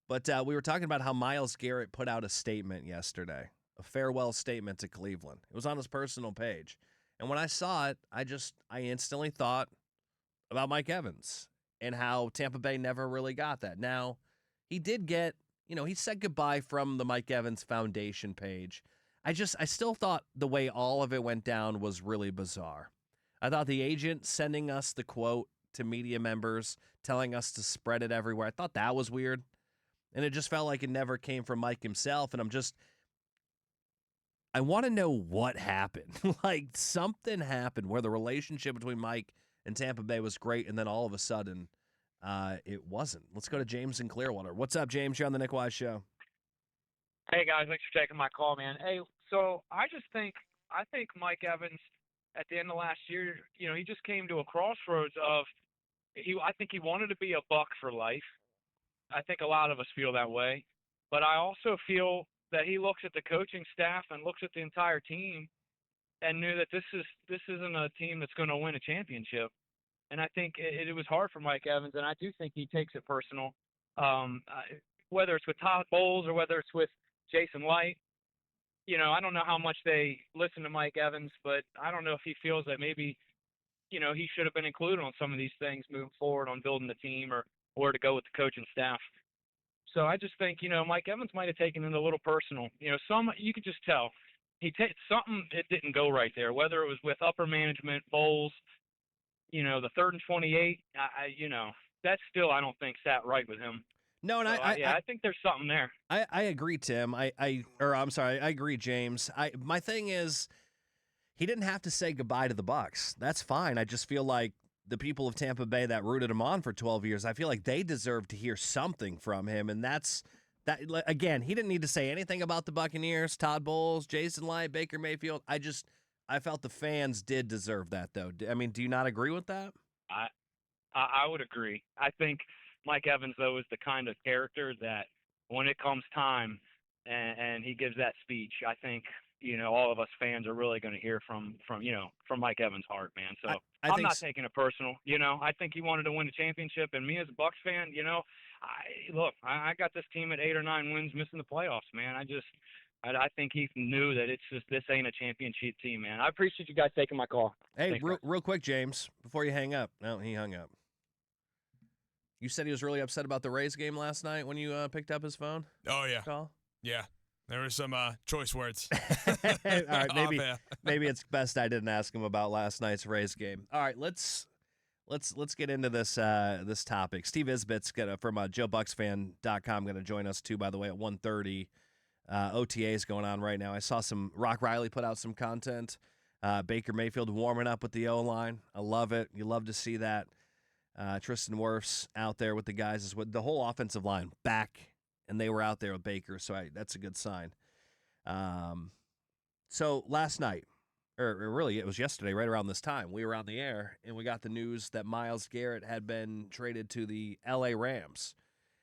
But we were talking about how Myles Garrett put out a statement yesterday, a farewell statement to Cleveland. It was on his personal page. And when I saw it, I instantly thought about Mike Evans and how Tampa Bay never really got that. Now, he did get, he said goodbye from the Mike Evans Foundation page. I still thought the way all of it went down was really bizarre. I thought the agent sending us the quote to media members, telling us to spread it everywhere, I thought that was weird. And it just felt like it never came from Mike himself. And I want to know what happened. Like something happened where the relationship between Mike and Tampa Bay was great, and then all of a sudden, it wasn't. Let's go to James in Clearwater. What's up, James? You're on the Nick Wise Show. Hey guys, thanks for taking my call, man. Hey, so I think Mike Evans at the end of last year, he just came to a crossroads of I think he wanted to be a Buck for life. I think a lot of us feel that way, but I also feel that he looks at the coaching staff and looks at the entire team and knew that this isn't a team that's going to win a championship. And I think it was hard for Mike Evans, and I do think he takes it personal. Whether it's with Todd Bowles or whether it's with Jason Light, I don't know how much they listen to Mike Evans, but I don't know if he feels that maybe, he should have been included on some of these things moving forward on building the team or where to go with the coaching staff. So I just think, Mike Evans might have taken it a little personal. You could just tell something, it didn't go right there, whether it was with upper management, Bowles, the 3rd and 28, that still I don't think sat right with him. No, and so I think there's something there. I agree, Tim. I agree, James. My thing is, he didn't have to say goodbye to the Bucs. That's fine. I just feel like the people of Tampa Bay that rooted him on for 12 years, I feel like they deserve to hear something from him. And that. Again, he didn't need to say anything about the Buccaneers, Todd Bowles, Jason Light, Baker Mayfield. I felt the fans did deserve that, though. I mean, do you not agree with that? I would agree. I think Mike Evans, though, is the kind of character that when it comes time and he gives that speech, I think, all of us fans are really going to hear from Mike Evans' heart, man. So I'm not taking it personal. I think he wanted to win the championship, and me as a Bucs fan, I got this team at 8 or 9 wins, missing the playoffs, man. I think he knew that this ain't a championship team, man. I appreciate you guys taking my call. Hey, real quick, James, before you hang up. No, he hung up. You said he was really upset about the Rays game last night when you picked up his phone? Oh, yeah. Call? Yeah. There were some choice words. All right, maybe it's best I didn't ask him about last night's Rays game. All right, let's get into this topic. Steve Isbit's from JoeBucksFan.com going to join us too. By the way, at 1:30, OTA is going on right now. I saw some Rock Riley put out some content. Baker Mayfield warming up with the O-line. I love it. You love to see that. Tristan Wirfs out there with the guys as well. The whole offensive line back. And they were out there with Baker, so that's a good sign. So last night, or really it was yesterday, right around this time, we were on the air, and we got the news that Myles Garrett had been traded to the L.A. Rams.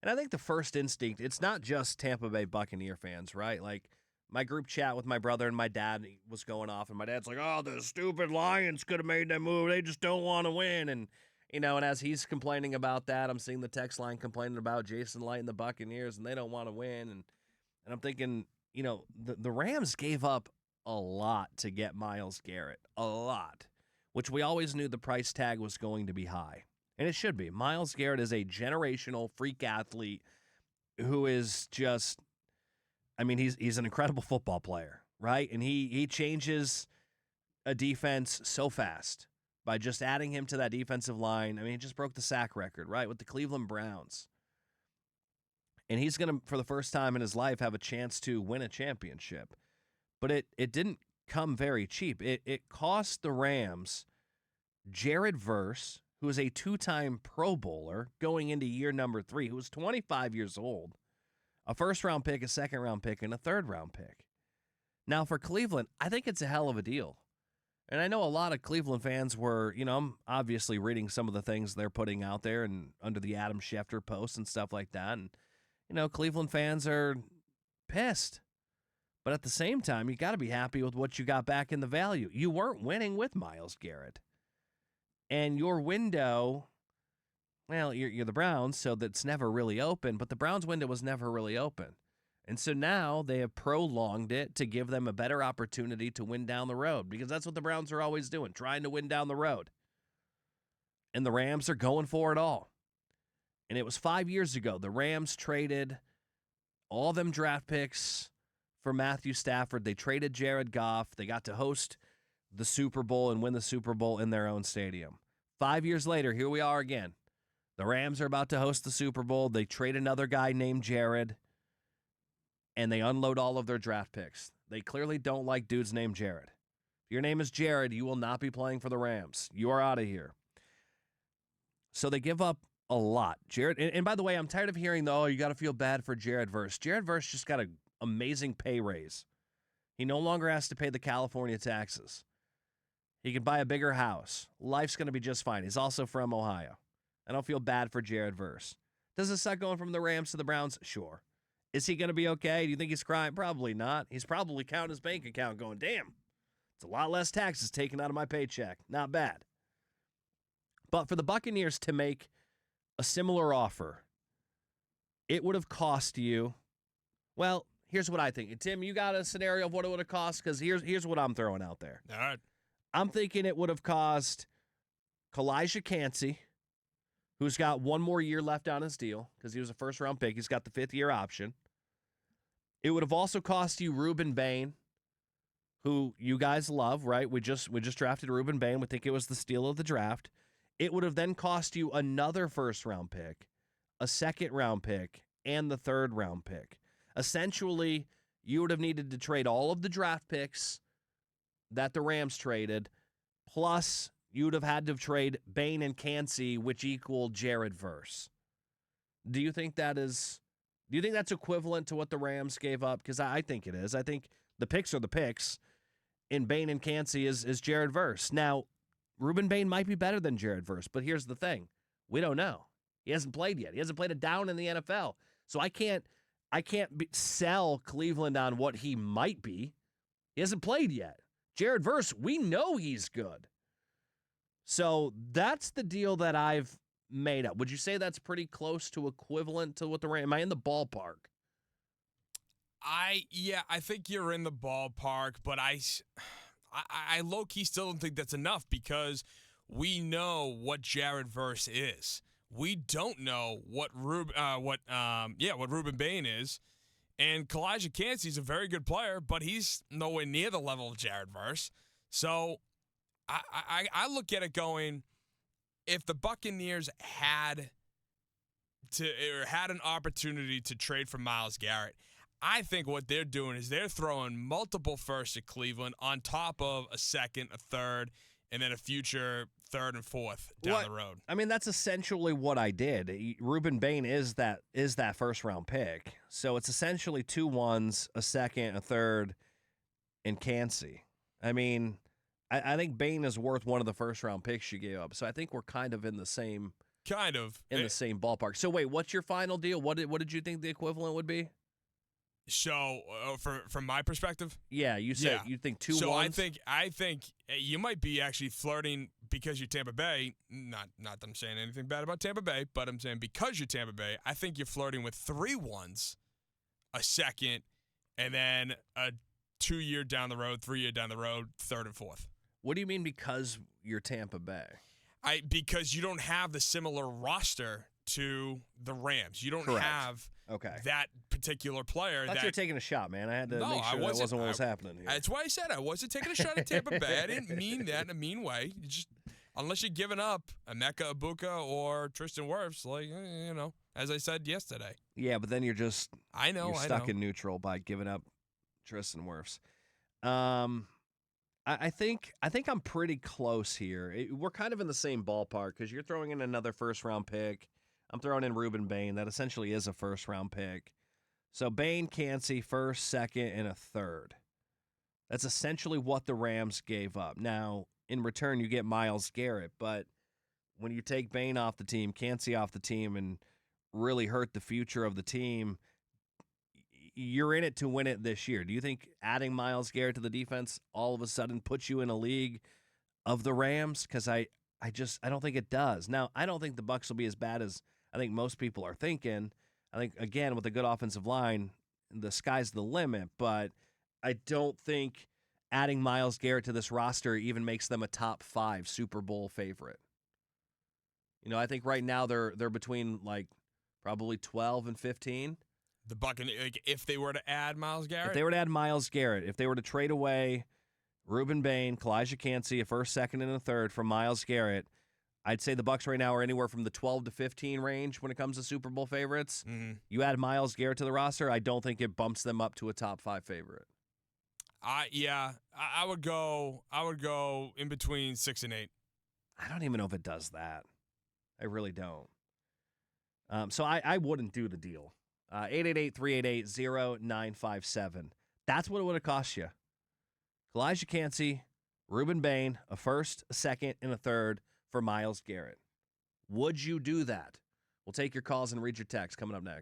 And I think the first instinct, it's not just Tampa Bay Buccaneer fans, right? Like, my group chat with my brother and my dad was going off, and my dad's like, oh, the stupid Lions could have made that move. They just don't want to win. And and as he's complaining about that, I'm seeing the text line complaining about Jason Light and the Buccaneers, and they don't want to win. And I'm thinking, the Rams gave up a lot to get Myles Garrett, a lot, which we always knew the price tag was going to be high. And it should be. Myles Garrett is a generational freak athlete who is just, he's an incredible football player, right? And he changes a defense so fast. By just adding him to that defensive line. He just broke the sack record, right, with the Cleveland Browns. And he's going to, for the first time in his life, have a chance to win a championship. But it didn't come very cheap. It cost the Rams Jared Verse, who is a 2-time Pro Bowler going into year number 3, who was 25 years old, a first-round pick, a second-round pick, and a third-round pick. Now, for Cleveland, I think it's a hell of a deal. And I know a lot of Cleveland fans were, I'm obviously reading some of the things they're putting out there and under the Adam Schefter posts and stuff like that. And, Cleveland fans are pissed. But at the same time, you got to be happy with what you got back in the value. You weren't winning with Myles Garrett. And your window Well, you're the Browns, so that's never really open, but the Browns window was never really open. And so now they have prolonged it to give them a better opportunity to win down the road because that's what the Browns are always doing, trying to win down the road. And the Rams are going for it all. And it was 5 years ago. The Rams traded all them draft picks for Matthew Stafford. They traded Jared Goff. They got to host the Super Bowl and win the Super Bowl in their own stadium. 5 years later, here we are again. The Rams are about to host the Super Bowl. They trade another guy named Jared, and they unload all of their draft picks. They clearly don't like dudes named Jared. If your name is Jared, you will not be playing for the Rams. You are out of here. So they give up a lot. Jared, and by the way, I'm tired of hearing, though, you got to feel bad for Jared Verse. Jared Verse just got an amazing pay raise. He no longer has to pay the California taxes. He can buy a bigger house. Life's going to be just fine. He's also from Ohio. I don't feel bad for Jared Verse. Does it suck going from the Rams to the Browns? Sure. Is he going to be okay? Do you think he's crying? Probably not. He's probably counting his bank account going, damn, it's a lot less taxes taken out of my paycheck. Not bad. But for the Buccaneers to make a similar offer, it would have cost you, well, here's what I think. Tim, you got a scenario of what it would have cost? Because here's what I'm throwing out there. All right. I'm thinking it would have cost Kalijah Cansey, who's got one more year left on his deal because he was a first-round pick. He's got the fifth-year option. It would have also cost you Reuben Bain, who you guys love, right? We just drafted Reuben Bain. We think it was the steal of the draft. It would have then cost you another first-round pick, a second-round pick, and the third-round pick. Essentially, you would have needed to trade all of the draft picks that the Rams traded, plus you would have had to trade Bain and Cansey, which equaled Jared Verse. Do you think that's equivalent to what the Rams gave up? Because I think it is. I think the picks are the picks, and Bain and Cansey is Jared Verse. Now, Reuben Bain might be better than Jared Verse, but here's the thing. We don't know. He hasn't played yet. He hasn't played a down in the NFL. So I can't sell Cleveland on what he might be. He hasn't played yet. Jared Verse, we know he's good. So that's the deal that I've made up. Would you say that's pretty close to equivalent to what the Rams? Am I in the ballpark? I think you're in the ballpark, but I low-key still don't think that's enough because we know what Jared Verse is. We don't know what Reuben Bain is. And Kalijah Cansey's a very good player, but he's nowhere near the level of Jared Verse. So I look at it going, if the Buccaneers had an opportunity to trade for Myles Garrett, I think what they're doing is they're throwing multiple firsts at Cleveland on top of a second, a third, and then a future third and fourth down the road. I mean, that's essentially what I did. Reuben Bain is that first-round pick. So it's essentially 2 ones, a second, a third, and Cansey. I mean, I think Bain is worth one of the first-round picks you gave up. So I think we're kind of in the same the same ballpark. So wait, what's your final deal? What did you think the equivalent would be? So, from my perspective, yeah, you said you think 2 so ones. I think you might be actually flirting because you're Tampa Bay. Not that I'm saying anything bad about Tampa Bay, but I'm saying because you're Tampa Bay, I think you're flirting with 3 ones, a second, and then a 2-year down the road, 3-year down the road, third and fourth. What do you mean because you're Tampa Bay? Because you don't have the similar roster to the Rams. You don't have that particular player. I thought you were taking a shot, man. I had to make sure that wasn't what was happening here. That's why I said I wasn't taking a shot at Tampa Bay. I didn't mean that in a mean way. You just unless you're giving up Emeka Ibuka or Tristan Wirfs, as I said yesterday. Yeah, but then you're stuck in neutral by giving up Tristan Wirfs. I think I'm pretty close here. We're kind of in the same ballpark because you're throwing in another first-round pick. I'm throwing in Reuben Bain. That essentially is a first-round pick. So Bain, Cansey, first, second, and a third. That's essentially what the Rams gave up. Now, in return, you get Myles Garrett. But when you take Bain off the team, Cansey off the team, and really hurt the future of the team, you're in it to win it this year. Do you think adding Myles Garrett to the defense all of a sudden puts you in a league of the Rams? Because I I don't think it does. Now, I don't think the Bucs will be as bad as I think most people are thinking. I think, again, with a good offensive line, the sky's the limit, but I don't think adding Myles Garrett to this roster even makes them a top 5 Super Bowl favorite. I think right now they're between like probably 12 and 15. The Buccaneers, like, if they were to add Myles Garrett? If they were to add Myles Garrett, if they were to trade away Reuben Bain, Kalijah Kancey, a first, second, and a third from Myles Garrett, I'd say the Bucs right now are anywhere from the 12 to 15 range when it comes to Super Bowl favorites. Mm-hmm. You add Myles Garrett to the roster, I don't think it bumps them up to a top 5 favorite. I would go in between 6 and 8. I don't even know if it does that. I really don't. So I wouldn't do the deal. 888-388-0957. That's what it would have cost you. Kalijah Kancey, Reuben Bain, a first, a second, and a third for Myles Garrett. Would you do that? We'll take your calls and read your text coming up next.